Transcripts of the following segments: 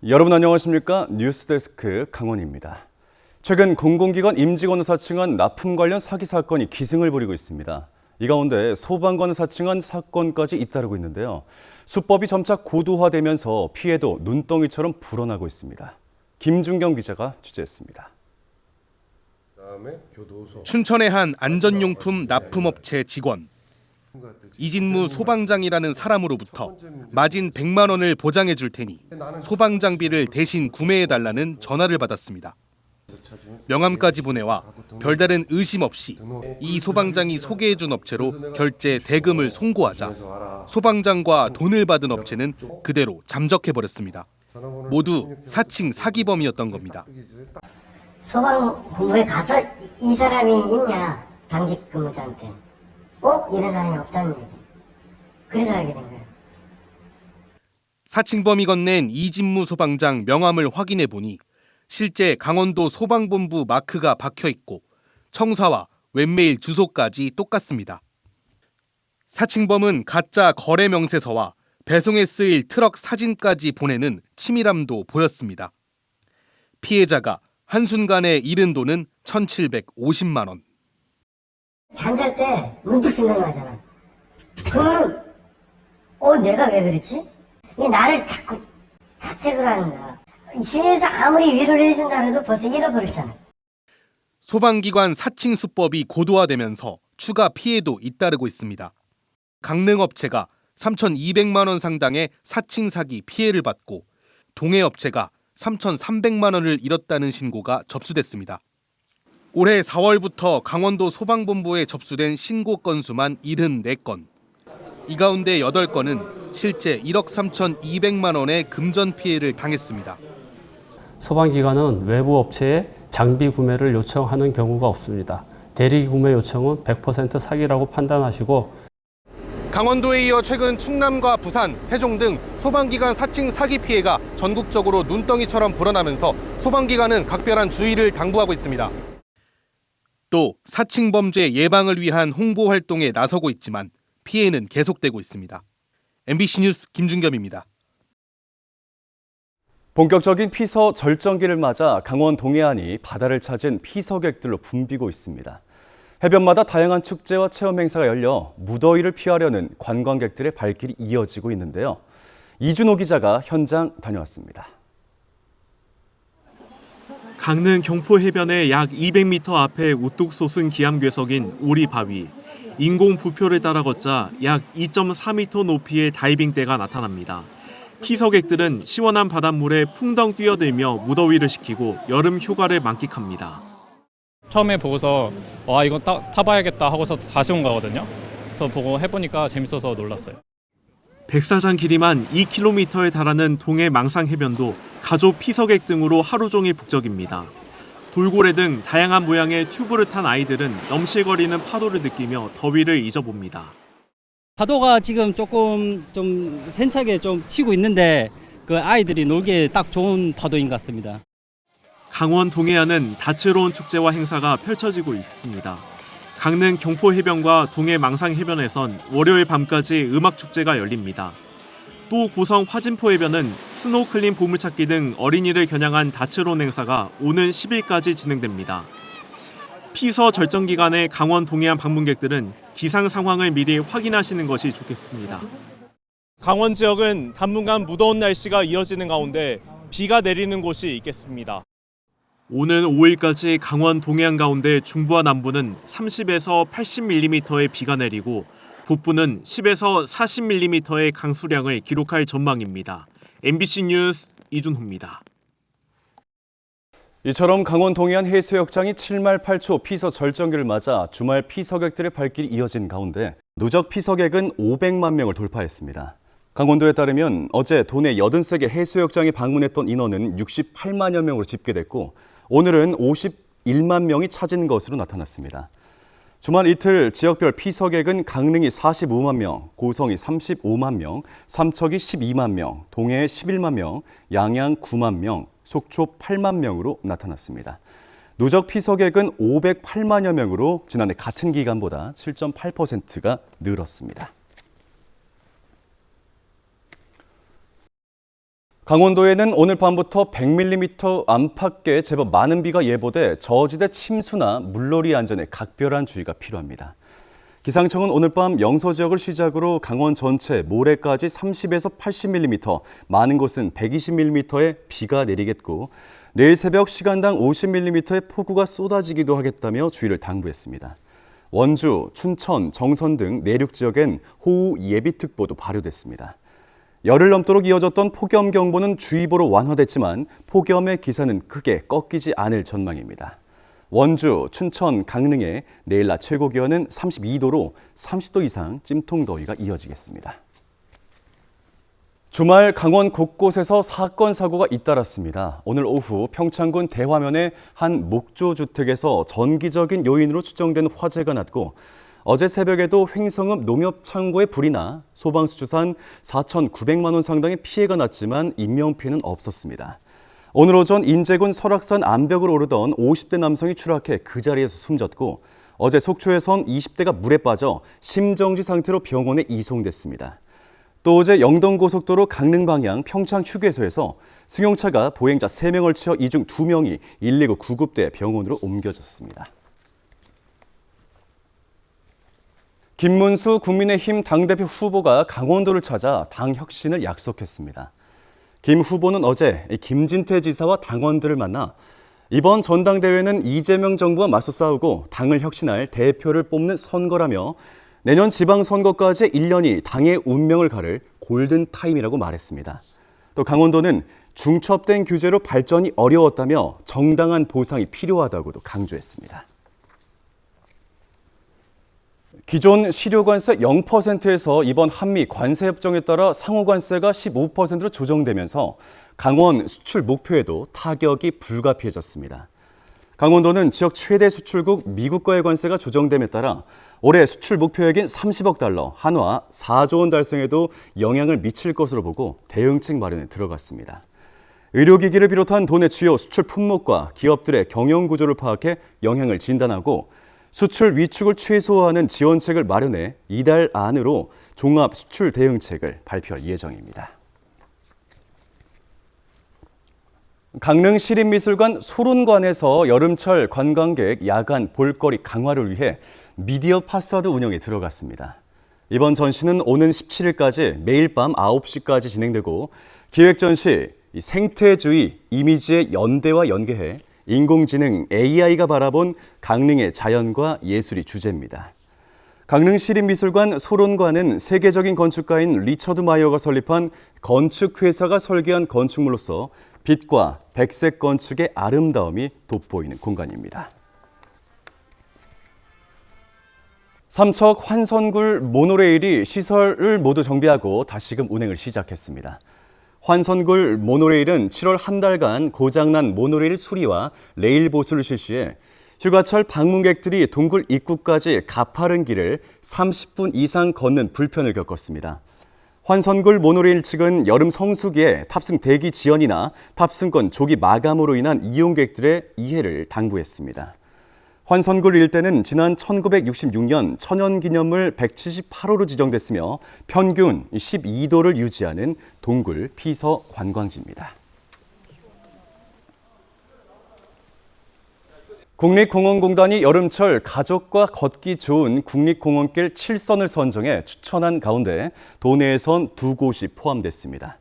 여러분 안녕하십니까? 뉴스데스크 강원입니다. 최근 공공기관 임직원을 사칭한 납품 관련 사기 사건이 기승을 부리고 있습니다. 이 가운데 소방관을 사칭한 사건까지 잇따르고 있는데요. 수법이 점차 고도화되면서 피해도 눈덩이처럼 불어나고 있습니다. 김준경 기자가 취재했습니다. 춘천의 한 안전용품 납품업체 직원. 이진무 소방장이라는 사람으로부터 마진 100만 원을 보장해 줄 테니 소방장비를 대신 구매해 달라는 전화를 받았습니다. 명함까지 보내와 별다른 의심 없이 이 소방장이 소개해 준 업체로 결제 대금을 송고하자 소방장과 돈을 받은 업체는 그대로 잠적해 버렸습니다. 모두 사칭 사기범이었던 겁니다. 소방본부에 가서 이 사람이 있냐, 당직 근무자한테. 이런 사람이 없다는 얘기. 그래서 알게 된 거예요. 사칭범이 건넨 이진무 소방장 명함을 확인해 보니 실제 강원도 소방본부 마크가 박혀 있고 청사와 웹메일 주소까지 똑같습니다. 사칭범은 가짜 거래 명세서와 배송에 쓰일 트럭 사진까지 보내는 치밀함도 보였습니다. 피해자가 한순간에 잃은 돈은 1,750만 원. 잠잘 때 문득 생각나잖아. 그러면 내가 왜 그랬지? 이 나를 자꾸 자책을 하는 거야. 주위에서 아무리 위로를 해준다 해도 벌써 잃어버렸잖아. 소방기관 사칭 수법이 고도화되면서 추가 피해도 잇따르고 있습니다. 강릉업체가 3,200만 원 상당의 사칭 사기 피해를 받고 동해업체가 3,300만 원을 잃었다는 신고가 접수됐습니다. 올해 4월부터 강원도 소방본부에 접수된 신고 건수만 74건. 이 가운데 8건은 실제 1억 3,200만 원의 금전 피해를 당했습니다. 소방기관은 외부 업체에 장비 구매를 요청하는 경우가 없습니다. 대리 구매 요청은 100% 사기라고 판단하시고 강원도에 이어 최근 충남과 부산, 세종 등 소방기관 사칭 사기 피해가 전국적으로 눈덩이처럼 불어나면서 소방기관은 각별한 주의를 당부하고 있습니다. 또 사칭 범죄 예방을 위한 홍보 활동에 나서고 있지만 피해는 계속되고 있습니다. MBC 뉴스 김준겸입니다. 본격적인 피서 절정기를 맞아 강원 동해안이 바다를 찾은 피서객들로 붐비고 있습니다. 해변마다 다양한 축제와 체험 행사가 열려 무더위를 피하려는 관광객들의 발길이 이어지고 있는데요. 이준호 기자가 현장 다녀왔습니다. 강릉 경포 해변의 약 200m 앞에 우뚝 솟은 기암괴석인 오리바위. 인공 부표를 따라 걷자 약 2.4m 높이의 다이빙대가 나타납니다. 피서객들은 시원한 바닷물에 풍덩 뛰어들며 무더위를 식히고 여름 휴가를 만끽합니다. 처음에 보고서 이거 타봐야겠다 하고서 다시 온 거거든요. 그래서 보고 해보니까 재밌어서 놀랐어요. 백사장 길이만 2km에 달하는 동해 망상해변도 가족 피서객 등으로 하루 종일 북적입니다. 돌고래 등 다양한 모양의 튜브를 탄 아이들은 넘실거리는 파도를 느끼며 더위를 잊어봅니다. 파도가 지금 조금 좀 세차게 좀 치고 있는데 그 아이들이 놀기에 딱 좋은 파도인 것 같습니다. 강원 동해안은 다채로운 축제와 행사가 펼쳐지고 있습니다. 강릉 경포해변과 동해 망상해변에선 월요일 밤까지 음악축제가 열립니다. 또 고성 화진포해변은 스노클린 보물찾기 등 어린이를 겨냥한 다채로운 행사가 오는 10일까지 진행됩니다. 피서 절정 기간에 강원 동해안 방문객들은 기상 상황을 미리 확인하시는 것이 좋겠습니다. 강원 지역은 당분간 무더운 날씨가 이어지는 가운데 비가 내리는 곳이 있겠습니다. 오는 5일까지 강원 동해안 가운데 중부와 남부는 30에서 80mm의 비가 내리고 북부는 10에서 40mm의 강수량을 기록할 전망입니다. MBC 뉴스 이준호입니다. 이처럼 강원 동해안 해수욕장이 7말 8초 피서 절정기를 맞아 주말 피서객들의 발길이 이어진 가운데 누적 피서객은 500만 명을 돌파했습니다. 강원도에 따르면 어제 도내 83개 해수욕장에 방문했던 인원은 68만여 명으로 집계됐고 오늘은 51만 명이 찾은 것으로 나타났습니다. 주말 이틀 지역별 피서객은 강릉이 45만 명, 고성이 35만 명, 삼척이 12만 명, 동해 11만 명, 양양 9만 명, 속초 8만 명으로 나타났습니다. 누적 피서객은 508만여 명으로 지난해 같은 기간보다 7.8%가 늘었습니다. 강원도에는 오늘 밤부터 100mm 안팎의 제법 많은 비가 예보돼 저지대 침수나 물놀이 안전에 각별한 주의가 필요합니다. 기상청은 오늘 밤 영서 지역을 시작으로 강원 전체 모레까지 30에서 80mm, 많은 곳은 120mm의 비가 내리겠고 내일 새벽 시간당 50mm의 폭우가 쏟아지기도 하겠다며 주의를 당부했습니다. 원주, 춘천, 정선 등 내륙 지역엔 호우 예비특보도 발효됐습니다. 열흘 넘도록 이어졌던 폭염경보는 주의보로 완화됐지만 폭염의 기세는 크게 꺾이지 않을 전망입니다. 원주, 춘천, 강릉에 내일 낮 최고 기온은 32도로 30도 이상 찜통더위가 이어지겠습니다. 주말 강원 곳곳에서 사건, 사고가 잇따랐습니다. 오늘 오후 평창군 대화면의 한 목조주택에서 전기적인 요인으로 추정된 화재가 났고 어제 새벽에도 횡성읍 농협창고에 불이 나 소방수주산 4,900만 원 상당의 피해가 났지만 인명피해는 없었습니다. 오늘 오전 인제군 설악산 암벽을 오르던 50대 남성이 추락해 그 자리에서 숨졌고 어제 속초에선 20대가 물에 빠져 심정지 상태로 병원에 이송됐습니다. 또 어제 영동고속도로 강릉 방향 평창 휴게소에서 승용차가 보행자 3명을 치어 이 중 2명이 119 구급대 병원으로 옮겨졌습니다. 김문수 국민의힘 당대표 후보가 강원도를 찾아 당 혁신을 약속했습니다. 김 후보는 어제 김진태 지사와 당원들을 만나 이번 전당대회는 이재명 정부와 맞서 싸우고 당을 혁신할 대표를 뽑는 선거라며 내년 지방선거까지 1년이 당의 운명을 가를 골든타임이라고 말했습니다. 또 강원도는 중첩된 규제로 발전이 어려웠다며 정당한 보상이 필요하다고도 강조했습니다. 기존 실효관세 0%에서 이번 한미 관세협정에 따라 상호관세가 15%로 조정되면서 강원 수출 목표에도 타격이 불가피해졌습니다. 강원도는 지역 최대 수출국 미국과의 관세가 조정됨에 따라 올해 수출 목표액인 30억 달러, 한화 4조 원 달성에도 영향을 미칠 것으로 보고 대응책 마련에 들어갔습니다. 의료기기를 비롯한 도내 주요 수출 품목과 기업들의 경영 구조를 파악해 영향을 진단하고 수출 위축을 최소화하는 지원책을 마련해 이달 안으로 종합 수출 대응책을 발표할 예정입니다. 강릉 시립미술관 소론관에서 여름철 관광객 야간 볼거리 강화를 위해 미디어 파사드 운영에 들어갔습니다. 이번 전시는 오는 17일까지 매일 밤 9시까지 진행되고 기획 전시 생태주의 이미지의 연대와 연계해 인공지능 AI가 바라본 강릉의 자연과 예술이 주제입니다. 강릉 시립미술관 소론관은 세계적인 건축가인 리처드 마이어가 설립한 건축회사가 설계한 건축물로서 빛과 백색 건축의 아름다움이 돋보이는 공간입니다. 삼척 환선굴 모노레일이 시설을 모두 정비하고 다시금 운행을 시작했습니다. 환선굴 모노레일은 7월 한 달간 고장난 모노레일 수리와 레일 보수를 실시해 휴가철 방문객들이 동굴 입구까지 가파른 길을 30분 이상 걷는 불편을 겪었습니다. 환선굴 모노레일 측은 여름 성수기에 탑승 대기 지연이나 탑승권 조기 마감으로 인한 이용객들의 이해를 당부했습니다. 환선굴 일대는 지난 1966년 천연기념물 178호로 지정됐으며 평균 12도를 유지하는 동굴 피서 관광지입니다. 국립공원공단이 여름철 가족과 걷기 좋은 국립공원길 7선을 선정해 추천한 가운데 도내에선 2곳이 포함됐습니다.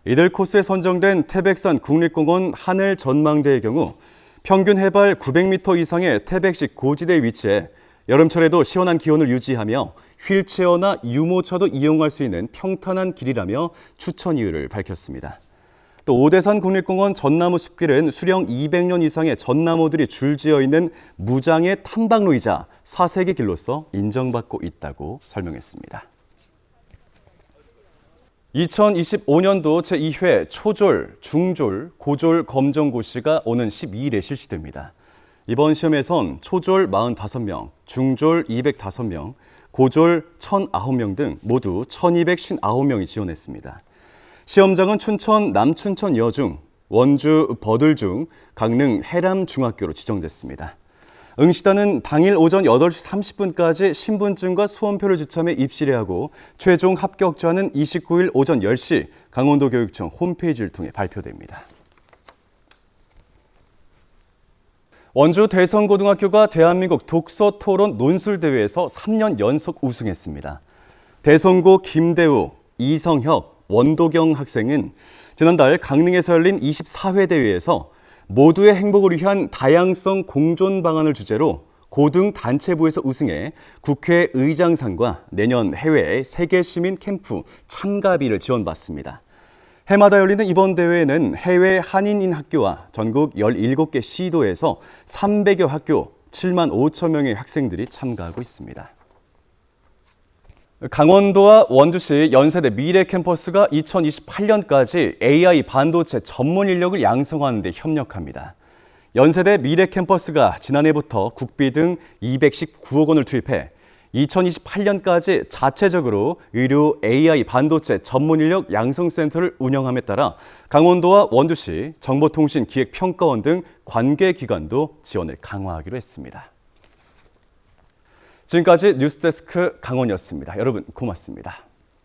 이들 코스에 선정된 태백산 국립공원 하늘 전망대의 경우 평균 해발 900m 이상의 태백식 고지대에 위치해 여름철에도 시원한 기온을 유지하며 휠체어나 유모차도 이용할 수 있는 평탄한 길이라며 추천 이유를 밝혔습니다. 또 오대산 국립공원 전나무 숲길은 수령 200년 이상의 전나무들이 줄지어 있는 무장의 탐방로이자 사색의 길로서 인정받고 있다고 설명했습니다. 2025년도 제2회 초졸, 중졸, 고졸 검정고시가 오는 12일에 실시됩니다. 이번 시험에선 초졸 45명, 중졸 205명, 고졸 1,009명 등 모두 1,259명이 지원했습니다. 시험장은 춘천 남춘천 여중, 원주 버들중, 강릉 해람중학교로 지정됐습니다. 응시단은 당일 오전 8시 30분까지 신분증과 수험표를 지참해 입시를 하고 최종 합격자는 29일 오전 10시 강원도교육청 홈페이지를 통해 발표됩니다. 원주 대성고등학교가 대한민국 독서토론 논술대회에서 3년 연속 우승했습니다. 대성고 김대우, 이성혁, 원도경 학생은 지난달 강릉에서 열린 24회 대회에서 모두의 행복을 위한 다양성 공존 방안을 주제로 고등 단체부에서 우승해 국회의장상과 내년 해외 세계시민 캠프 참가비를 지원받습니다. 해마다 열리는 이번 대회에는 해외 한인인 학교와 전국 17개 시도에서 300여 학교 7만 5천 명의 학생들이 참가하고 있습니다. 강원도와 원주시 연세대 미래 캠퍼스가 2028년까지 AI 반도체 전문 인력을 양성하는 데 협력합니다. 연세대 미래 캠퍼스가 지난해부터 국비 등 219억 원을 투입해 2028년까지 자체적으로 의료 AI 반도체 전문 인력 양성센터를 운영함에 따라 강원도와 원주시, 정보통신기획평가원 등 관계기관도 지원을 강화하기로 했습니다. 지금까지 뉴스데스크 강원이었습니다. 여러분 고맙습니다.